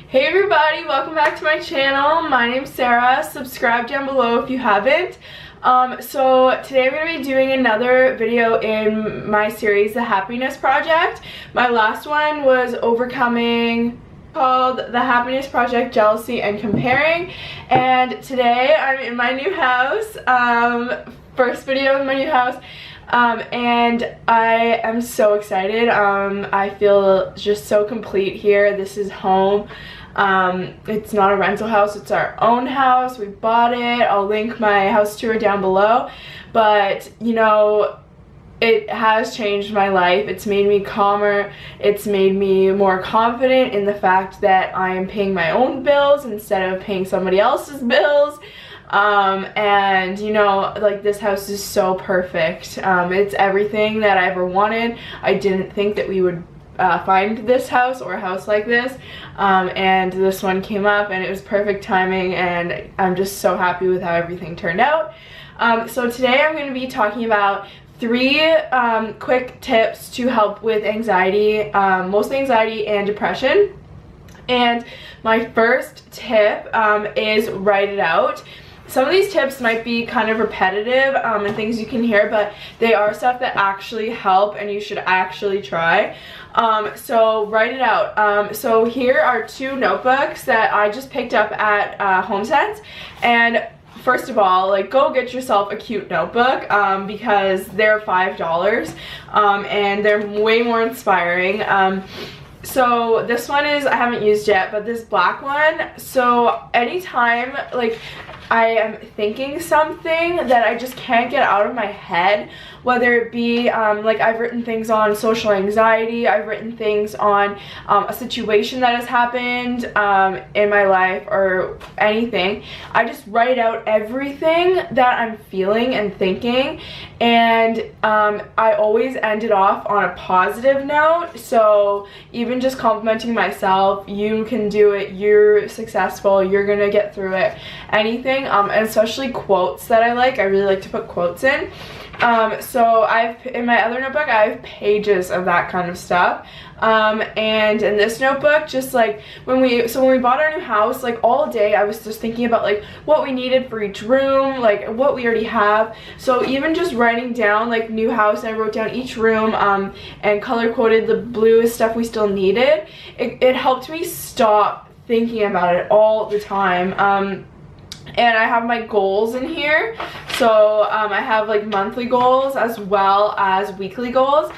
Hey everybody, welcome back to my channel. My name's Sarah. Subscribe down below if you haven't. So today I'm going to be doing another video in my series, The Happiness Project. My last one was called The Happiness Project, Jealousy and Comparing. And today I'm in my new house, first video in my new house. And I am so excited. I feel just so complete here. This is home. It's not a rental house, it's our own house. We bought it. I'll link my house tour down below. But you know, it has changed my life. It's made me calmer. It's made me more confident in the fact that I am paying my own bills instead of paying somebody else's bills. And you know, like, this house is so perfect. It's everything that I ever wanted. I didn't think that we would find this house or a house like this, and this one came up and it was perfect timing, and I'm just so happy with how everything turned out. So today I'm going to be talking about 3 quick tips to help with anxiety, mostly anxiety and depression. And my first tip is write it out. Some of these tips might be kind of repetitive and things you can hear, but they are stuff that actually help and you should actually try. So write it out. So here are 2 notebooks that I just picked up at HomeSense. And first of all, like, go get yourself a cute notebook because they're $5 and they're way more inspiring. So this one is, I haven't used yet, but this black one, so anytime like I am thinking something that I just can't get out of my head, whether it be like, I've written things on social anxiety, I've written things on a situation that has happened in my life or anything, I just write out everything that I'm feeling and thinking, and I always end it off on a positive note. So even just complimenting myself, you can do it, you're successful, you're gonna get through it, anything, and especially quotes that I really like to put quotes in. So in my other notebook, I have pages of that kind of stuff. And in this notebook, just like when we bought our new house, like all day I was just thinking about like what we needed for each room, like what we already have. So even just writing down like new house, I wrote down each room and color coded the bluest stuff we still needed. It helped me stop thinking about it all the time. And I have my goals in here. So I have like monthly goals as well as weekly goals,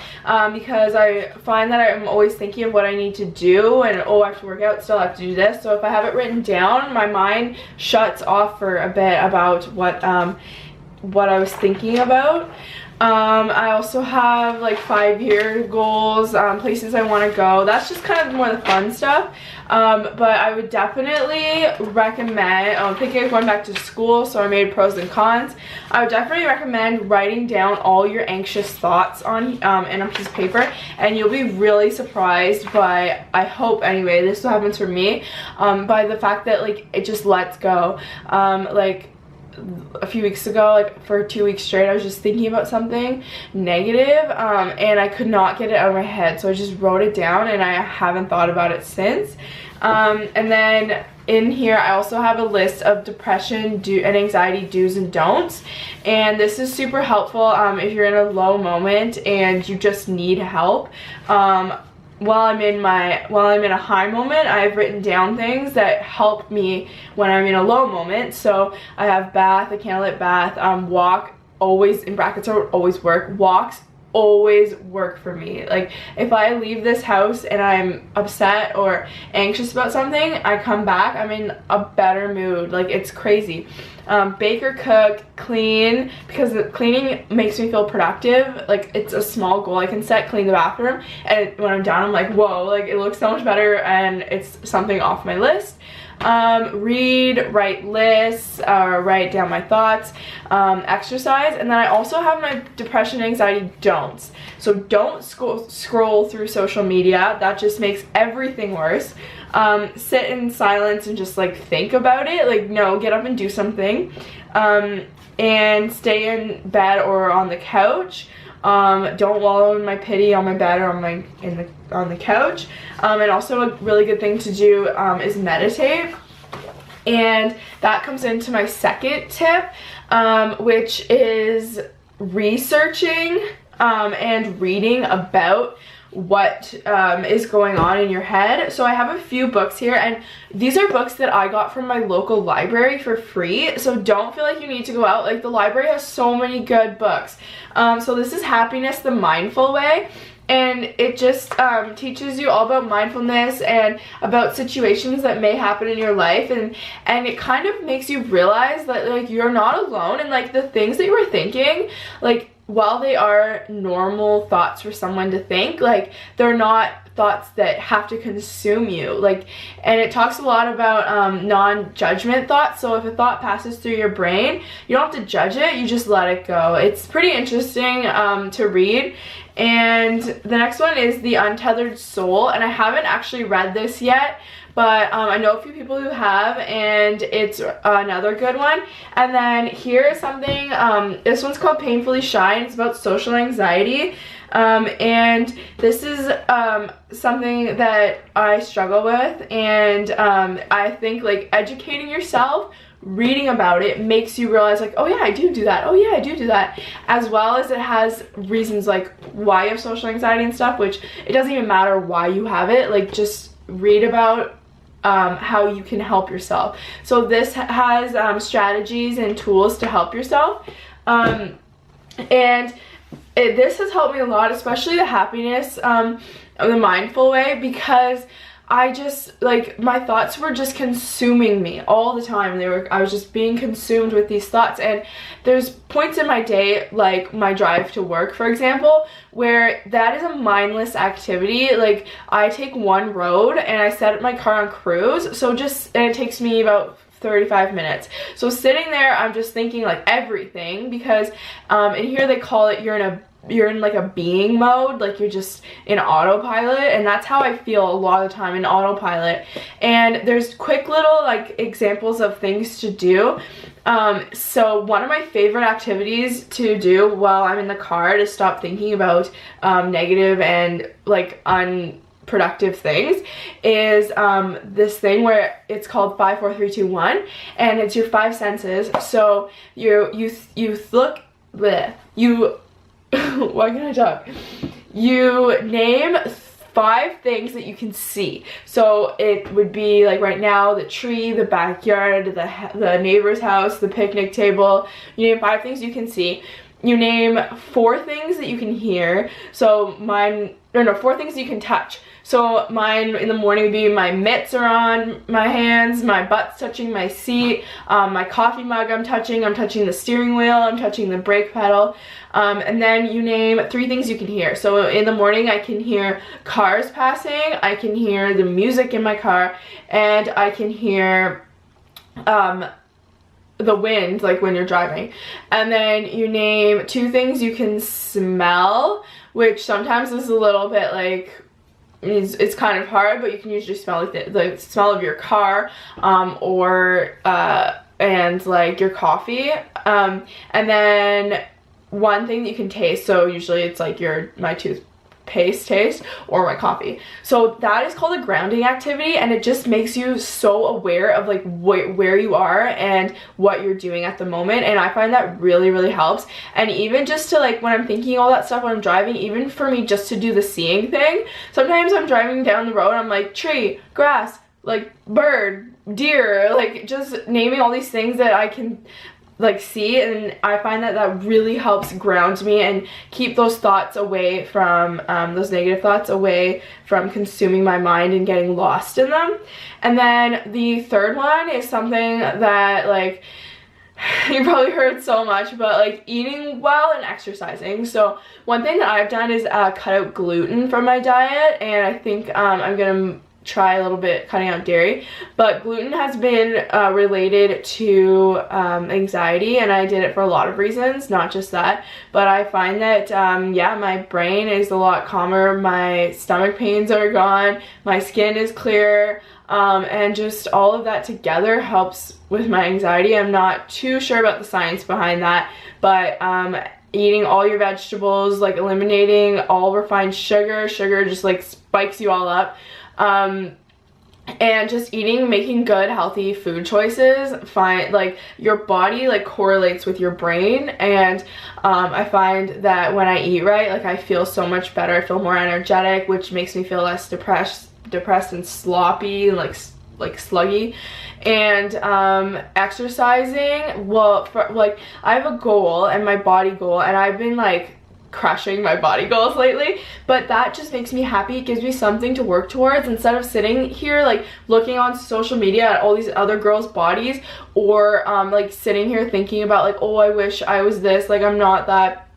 because I find that I'm always thinking of what I need to do, and oh, I have to work out still, I have to do this. So if I have it written down, my mind shuts off for a bit about what I was thinking about. I also have like 5-year goals, places I want to go. That's just kind of more the fun stuff. But I would definitely recommend, I'm thinking of going back to school, so I made pros and cons. I would definitely recommend writing down all your anxious thoughts on in a piece of paper, and you'll be really surprised by, I hope anyway, this is what happens for me, by the fact that like it just lets go. Like a few weeks ago, like for 2 weeks straight, I was just thinking about something negative, and I could not get it out of my head, so I just wrote it down and I haven't thought about it since. And then in here I also have a list of depression and anxiety do's and don'ts, and this is super helpful if you're in a low moment and you just need help. While I'm in a high moment, I've written down things that help me when I'm in a low moment. So I have bath, a candlelit bath, walk, always, in brackets, always work. Walks always work for me. Like, if I leave this house and I'm upset or anxious about something, I come back, I'm in a better mood. Like, it's crazy. Bake or cook, clean, because cleaning makes me feel productive. Like, it's a small goal I can set, clean the bathroom, and when I'm done I'm like, whoa, like it looks so much better and it's something off my list. Read, write lists, write down my thoughts, exercise, and then I also have my depression and anxiety don'ts. So don't scroll through social media, that just makes everything worse. Sit in silence and just like think about it, like no, get up and do something, and stay in bed or on the couch. Don't wallow in my pity on my bed or on the couch. And also a really good thing to do is meditate. And that comes into my second tip, which is researching and reading about what is going on in your head. So I have a few books here, and these are books that I got from my local library for free, so don't feel like you need to go out. Like, the library has so many good books. So this is Happiness the Mindful Way, and it just teaches you all about mindfulness and about situations that may happen in your life, and it kind of makes you realize that, like, you're not alone, and like the things that you were thinking, like, while they are normal thoughts for someone to think, like, they're not thoughts that have to consume you. Like, and it talks a lot about non-judgment thoughts. So if a thought passes through your brain, you don't have to judge it, you just let it go. It's pretty interesting to read. And the next one is The Untethered Soul, and I haven't actually read this yet, but I know a few people who have, and it's another good one. And then here is something, this one's called Painfully Shy, and it's about social anxiety. And this is something that I struggle with, and I think, like, educating yourself, reading about it, makes you realize, like, oh yeah, I do that, oh yeah, I do that, as well as it has reasons like why you have social anxiety and stuff, which it doesn't even matter why you have it, like, just read about how you can help yourself. So this has strategies and tools to help yourself, and this has helped me a lot, especially the Happiness the Mindful Way, because I just, like, my thoughts were just consuming me all the time. I was just being consumed with these thoughts, and there's points in my day, like my drive to work, for example, where that is a mindless activity. Like, I take one road and I set my car on cruise, and it takes me about 35 minutes. So sitting there, I'm just thinking, like, everything, because in here they call it, you're in like a being mode, like you're just in autopilot, and that's how I feel a lot of the time, in autopilot. And there's quick little, like, examples of things to do. So one of my favorite activities to do while I'm in the car to stop thinking about negative and, like, unproductive things is this thing where it's called 5, 4, 3, 2, 1, and it's your 5 senses. So you look bleh, why can't I talk? You name 5 things that you can see. So it would be, like, right now, the tree, the backyard, the neighbor's house, the picnic table. You name 5 things you can see. You name 4 things that you can hear. So 4 things you can touch. So mine in the morning would be my mitts are on my hands, my butt's touching my seat, my coffee mug I'm touching the steering wheel, I'm touching the brake pedal. And then you name 3 things you can hear. So in the morning I can hear cars passing, I can hear the music in my car, and I can hear the wind, like when you're driving. And then you name 2 things you can smell, which sometimes is a little bit, like, it's kind of hard, but you can usually smell, like, the smell of your car, and like your coffee. And then 1 thing that you can taste, so usually it's like my toothpaste taste or my coffee. So that is called a grounding activity, and it just makes you so aware of, like, where you are and what you're doing at the moment. And I find that really, really helps. And even just to, like, when I'm thinking all that stuff when I'm driving, even for me just to do the seeing thing, sometimes I'm driving down the road, I'm like, tree, grass, like, bird, deer, like, just naming all these things that I can, like, see, and I find that really helps ground me and keep those thoughts away from, those negative thoughts away from consuming my mind and getting lost in them. And then the third one is something that, like, you probably heard so much, but, like, eating well and exercising. So one thing that I've done is cut out gluten from my diet, and I think I'm gonna try a little bit cutting out dairy. But gluten has been related to anxiety, and I did it for a lot of reasons, not just that. But I find that yeah, my brain is a lot calmer, my stomach pains are gone, my skin is clearer, and just all of that together helps with my anxiety. I'm not too sure about the science behind that, but eating all your vegetables, like eliminating all refined sugar. Sugar just like spikes you all up. And just making good healthy food choices, like your body like correlates with your brain, and I find that when I eat right, like I feel so much better. I feel more energetic, which makes me feel less depressed and sloppy and like sluggy. And exercising, well, like I have a goal, and my body goal, and I've been like crushing my body goals lately, but that just makes me happy. It gives me something to work towards instead of sitting here like looking on social media at all these other girls' bodies, or like sitting here thinking about like, oh, I wish I was this, like I'm not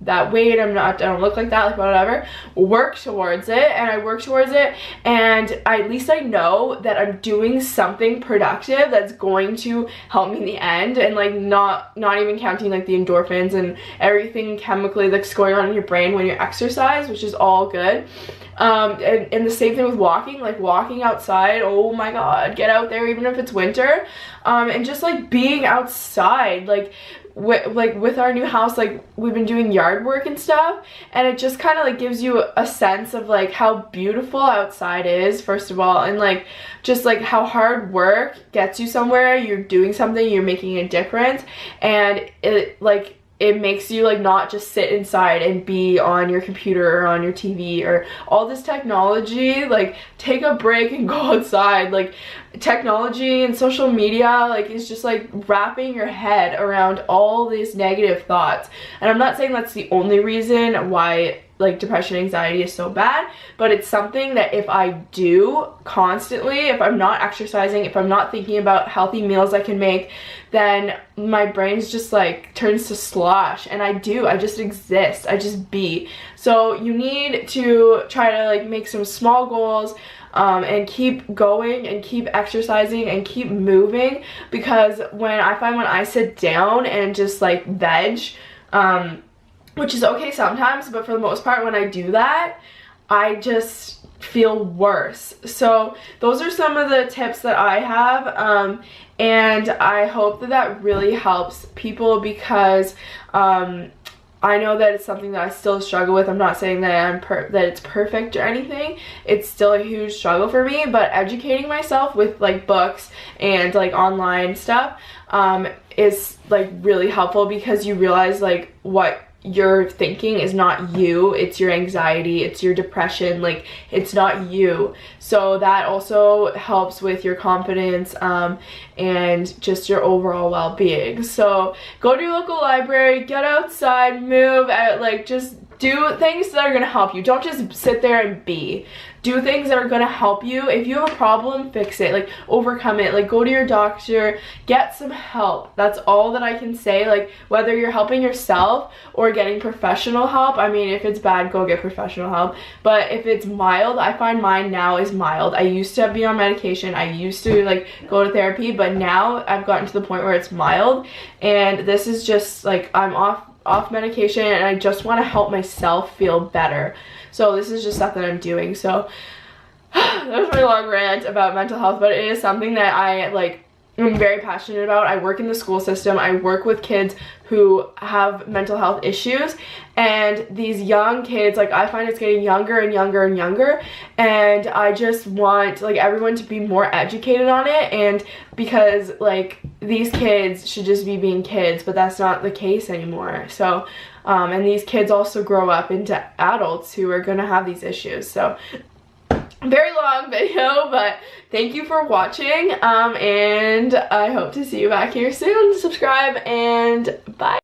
that weight, I don't look like that, like whatever. Work towards it, and I work towards it, and at least I know that I'm doing something productive that's going to help me in the end, and like not even counting like the endorphins and everything chemically that's going on in your brain when you exercise, which is all good. And the same thing with walking, like walking outside. Oh my god, get out there even if it's winter, and just like being outside, like with our new house, like we've been doing yard work and stuff, and it just kind of like gives you a sense of like how beautiful outside is, first of all, and like just like how hard work gets you somewhere. You're doing something, you're making a difference, and it makes you like not just sit inside and be on your computer or on your TV or all this technology. Like take a break and go outside. Like technology and social media like is just like wrapping your head around all these negative thoughts. And I'm not saying that's the only reason why like depression, anxiety is so bad, but it's something that if I do constantly, if I'm not exercising, if I'm not thinking about healthy meals I can make, then my brain's just like turns to slosh, and I just exist, I just be. So you need to try to like make some small goals, and keep going and keep exercising and keep moving, because when I sit down and just like veg, which is okay sometimes, but for the most part when I do that, I just feel worse. So those are some of the tips that I have, and I hope that really helps people, because I know that it's something that I still struggle with. I'm not saying that that it's perfect or anything. It's still a huge struggle for me, but educating myself with like books and like online stuff is like really helpful, because you realize like what you're thinking is not you, it's your anxiety, it's your depression, like it's not you. So that also helps with your confidence, and just your overall well-being. So go to your local library, get outside, move, like just do things that are gonna help you. Don't just sit there and be. Do things that are gonna help you. If you have a problem, fix it, like overcome it, like go to your doctor, get some help. That's all that I can say. Like whether you're helping yourself or getting professional help, I mean, if it's bad, go get professional help. But if it's mild, I find mine now is mild. I used to be on medication, I used to like go to therapy, but now I've gotten to the point where it's mild, and this is just like I'm off medication, and I just want to help myself feel better. So this is just stuff that I'm doing. So that was my long rant about mental health, but it is something that I'm very passionate about. I work in the school system. I work with kids who have mental health issues, and these young kids, like I find it's getting younger and younger and younger, and I just want like everyone to be more educated on it, and because like these kids should just be being kids, but that's not the case anymore. So and these kids also grow up into adults who are gonna have these issues. So very long video, but thank you for watching, and I hope to see you back here soon. Subscribe, and bye.